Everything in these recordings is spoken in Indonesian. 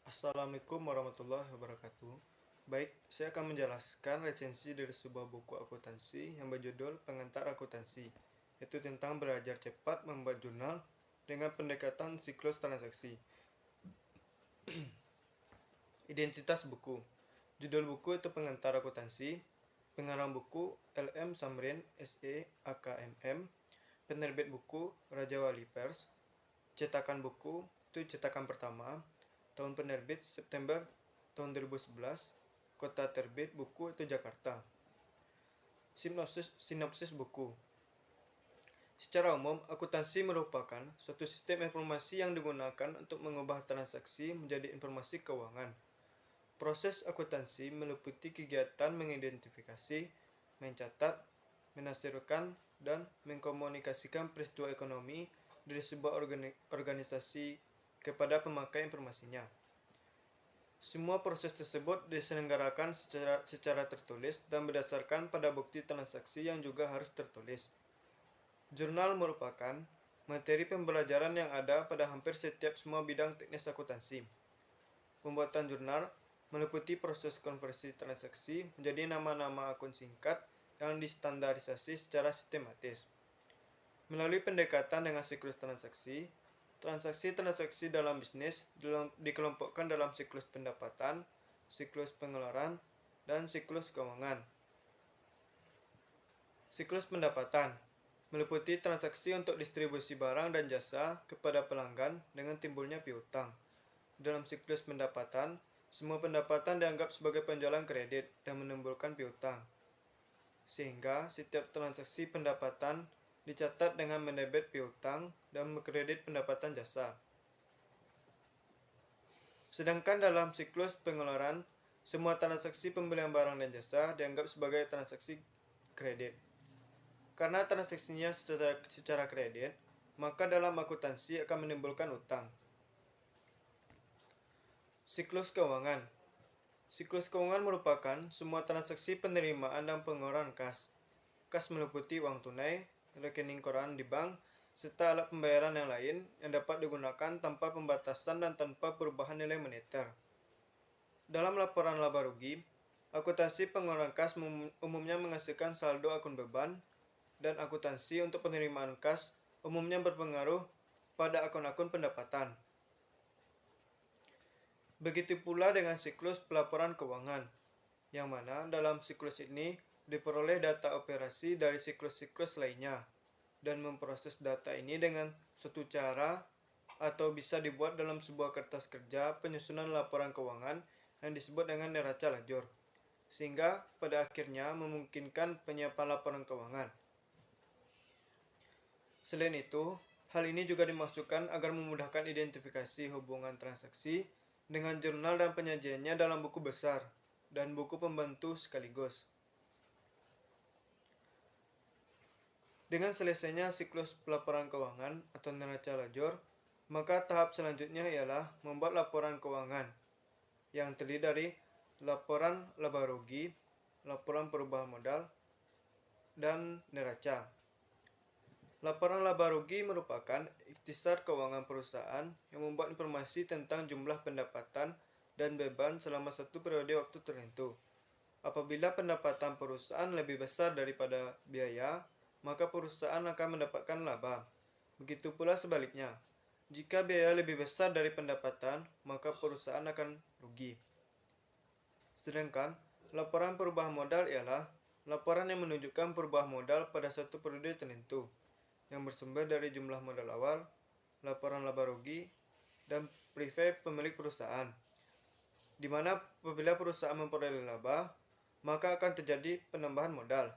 Assalamualaikum warahmatullahi wabarakatuh. Baik, saya akan menjelaskan resensi dari sebuah buku akuntansi yang berjudul Pengantar Akuntansi, yaitu tentang belajar cepat membuat jurnal dengan pendekatan siklus transaksi. Identitas buku. Judul buku itu Pengantar Akuntansi. Pengarang buku LM Samrin SE AKMM. Penerbit buku Raja Wali Pers. Cetakan buku itu cetakan pertama. Tahun penerbit September tahun 2011. Kota terbit buku itu Jakarta. Sinopsis buku. Secara umum, akuntansi merupakan suatu sistem informasi yang digunakan untuk mengubah transaksi menjadi informasi keuangan. Proses akuntansi meliputi kegiatan mengidentifikasi, mencatat, menafsirkan, dan mengkomunikasikan peristiwa ekonomi dari sebuah organisasi kepada pemakai informasinya. Semua proses tersebut diselenggarakan secara tertulis dan berdasarkan pada bukti transaksi yang juga harus tertulis. Jurnal merupakan materi pembelajaran yang ada pada hampir setiap semua bidang teknis akuntansi. Pembuatan jurnal meliputi proses konversi transaksi menjadi nama-nama akun singkat yang distandarisasi secara sistematis. Melalui pendekatan dengan siklus transaksi, transaksi dalam bisnis dikelompokkan dalam siklus pendapatan, siklus pengeluaran, dan siklus keuangan. Siklus pendapatan meliputi transaksi untuk distribusi barang dan jasa kepada pelanggan dengan timbulnya piutang. Dalam siklus pendapatan, semua pendapatan dianggap sebagai penjualan kredit dan menimbulkan piutang. Sehingga setiap transaksi pendapatan dicatat dengan mendebit piutang dan mengkredit pendapatan jasa. Sedangkan dalam siklus pengeluaran, semua transaksi pembelian barang dan jasa dianggap sebagai transaksi kredit. Karena transaksinya secara kredit, maka dalam akuntansi akan menimbulkan utang. Siklus keuangan. Siklus keuangan merupakan semua transaksi penerimaan dan pengeluaran kas. Kas meliputi uang tunai, rekening koran di bank, serta alat pembayaran yang lain yang dapat digunakan tanpa pembatasan dan tanpa perubahan nilai moneter. Dalam laporan laba rugi, akuntansi pengeluaran kas umumnya menghasilkan saldo akun beban, dan akuntansi untuk penerimaan kas umumnya berpengaruh pada akun-akun pendapatan. Begitu pula dengan siklus pelaporan keuangan, yang mana dalam siklus ini diperoleh data operasi dari siklus-siklus lainnya, dan memproses data ini dengan suatu cara atau bisa dibuat dalam sebuah kertas kerja penyusunan laporan keuangan yang disebut dengan neraca lajur, sehingga pada akhirnya memungkinkan penyiapan laporan keuangan. Selain itu, hal ini juga dimaksudkan agar memudahkan identifikasi hubungan transaksi dengan jurnal dan penyajiannya dalam buku besar dan buku pembantu sekaligus. Dengan selesainya siklus pelaporan keuangan atau neraca lajur, maka tahap selanjutnya ialah membuat laporan keuangan yang terdiri dari laporan laba rugi, laporan perubahan modal, dan neraca. Laporan laba rugi merupakan ikhtisar keuangan perusahaan yang membuat informasi tentang jumlah pendapatan dan beban selama satu periode waktu tertentu. Apabila pendapatan perusahaan lebih besar daripada biaya, maka perusahaan akan mendapatkan laba. Begitu pula sebaliknya. Jika biaya lebih besar dari pendapatan, maka perusahaan akan rugi. Sedangkan laporan perubahan modal ialah laporan yang menunjukkan perubahan modal pada satu periode tertentu, yang bersumber dari jumlah modal awal, laporan laba rugi, dan prive pemilik perusahaan. Di mana apabila perusahaan memperoleh laba, maka akan terjadi penambahan modal.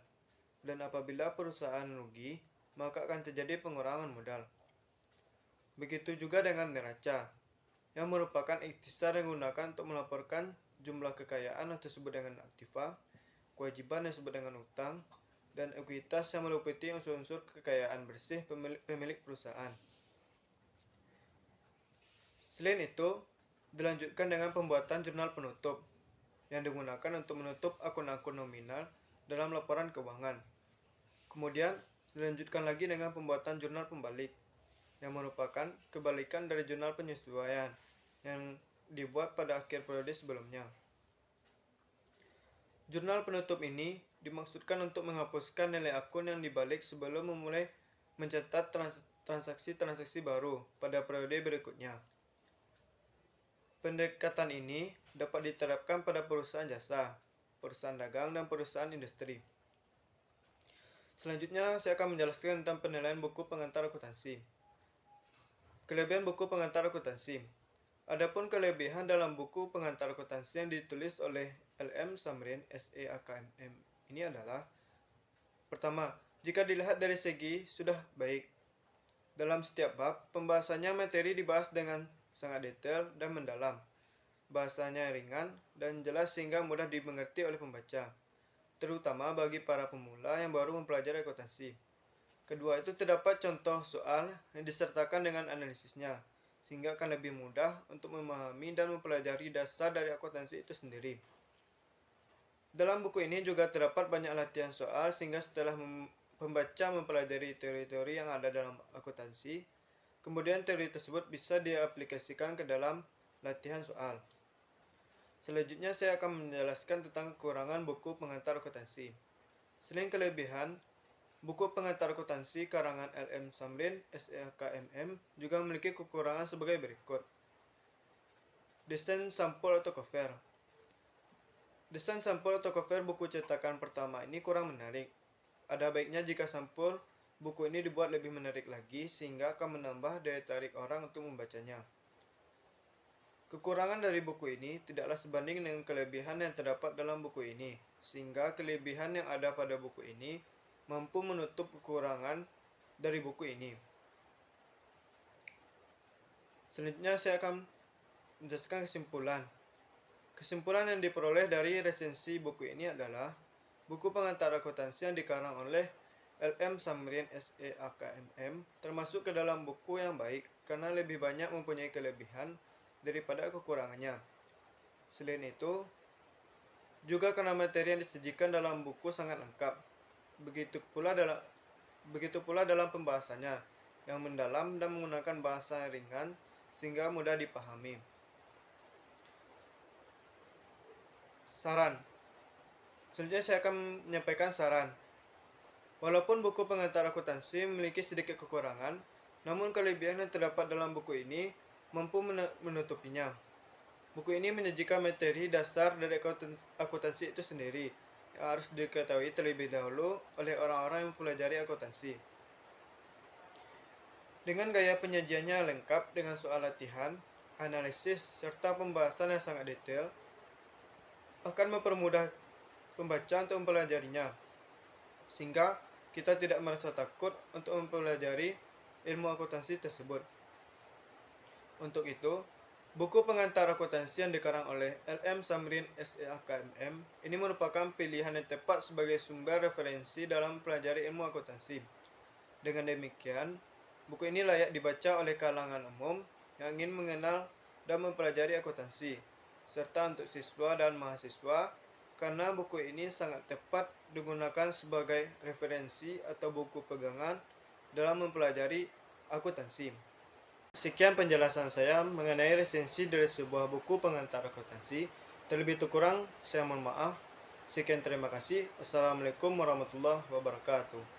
Dan apabila perusahaan rugi, maka akan terjadi pengurangan modal. Begitu juga dengan neraca, yang merupakan ikhtisar yang digunakan untuk melaporkan jumlah kekayaan atau disebut dengan aktiva, kewajiban yang disebut dengan utang, dan ekuitas yang meliputi unsur-unsur kekayaan bersih pemilik perusahaan. Selain itu, dilanjutkan dengan pembuatan jurnal penutup yang digunakan untuk menutup akun-akun nominal dalam laporan keuangan. Kemudian, dilanjutkan lagi dengan pembuatan jurnal pembalik yang merupakan kebalikan dari jurnal penyesuaian yang dibuat pada akhir periode sebelumnya. Jurnal penutup ini dimaksudkan untuk menghapuskan nilai akun yang dibalik sebelum memulai mencatat transaksi-transaksi baru pada periode berikutnya. Pendekatan ini dapat diterapkan pada perusahaan jasa, perusahaan dagang, dan perusahaan industri. Selanjutnya, saya akan menjelaskan tentang penilaian buku pengantar akuntansi. Kelebihan buku pengantar akuntansi. Adapun kelebihan dalam buku pengantar akuntansi yang ditulis oleh LM Samrin SEAKMM ini adalah: pertama, jika dilihat dari segi sudah baik. Dalam setiap bab, pembahasannya materi dibahas dengan sangat detail dan mendalam. Bahasanya ringan dan jelas sehingga mudah dimengerti oleh pembaca, terutama bagi para pemula yang baru mempelajari akuntansi. Kedua, itu terdapat contoh soal yang disertakan dengan analisisnya, sehingga akan lebih mudah untuk memahami dan mempelajari dasar dari akuntansi itu sendiri. Dalam buku ini juga terdapat banyak latihan soal, sehingga setelah pembaca mempelajari teori-teori yang ada dalam akuntansi, kemudian teori tersebut bisa diaplikasikan ke dalam latihan soal. Selanjutnya saya akan menjelaskan tentang kekurangan buku pengantar akuntansi. Selain kelebihan, buku pengantar akuntansi karangan LM Samrin SEAKMM juga memiliki kekurangan sebagai berikut. Desain sampul atau cover. Desain sampul atau cover buku cetakan pertama ini kurang menarik. Ada baiknya jika sampul buku ini dibuat lebih menarik lagi sehingga akan menambah daya tarik orang untuk membacanya. Kekurangan dari buku ini tidaklah sebanding dengan kelebihan yang terdapat dalam buku ini, sehingga kelebihan yang ada pada buku ini mampu menutup kekurangan dari buku ini. Selanjutnya saya akan menjelaskan kesimpulan. Kesimpulan yang diperoleh dari resensi buku ini adalah buku pengantar akuntansi yang dikarang oleh LM Samrin SEAKMM termasuk ke dalam buku yang baik karena lebih banyak mempunyai kelebihan daripada kekurangannya. Selain itu, juga karena materi yang disajikan dalam buku sangat lengkap. Begitu pula dalam pembahasannya yang mendalam dan menggunakan bahasa yang ringan sehingga mudah dipahami. Saran. Selanjutnya saya akan menyampaikan saran. Walaupun buku pengantar akuntansi memiliki sedikit kekurangan, namun kelebihan yang terdapat dalam buku ini mampu menutupinya. Buku ini menyajikan materi dasar dari akuntansi itu sendiri, yang harus diketahui terlebih dahulu oleh orang-orang yang mempelajari akuntansi. Dengan gaya penyajiannya lengkap dengan soal latihan, analisis, serta pembahasan yang sangat detail, akan mempermudah pembaca untuk mempelajarinya, sehingga kita tidak merasa takut untuk mempelajari ilmu akuntansi tersebut. Untuk itu, buku pengantar akuntansi yang dikarang oleh LM Samrin SEAKMM ini merupakan pilihan yang tepat sebagai sumber referensi dalam mempelajari ilmu akuntansi. Dengan demikian, buku ini layak dibaca oleh kalangan umum yang ingin mengenal dan mempelajari akuntansi, serta untuk siswa dan mahasiswa, karena buku ini sangat tepat digunakan sebagai referensi atau buku pegangan dalam mempelajari akuntansi. Sekian penjelasan saya mengenai resensi dari sebuah buku pengantar akuntansi. Terlebih kurang, saya mohon maaf. Sekian, terima kasih. Assalamualaikum warahmatullahi wabarakatuh.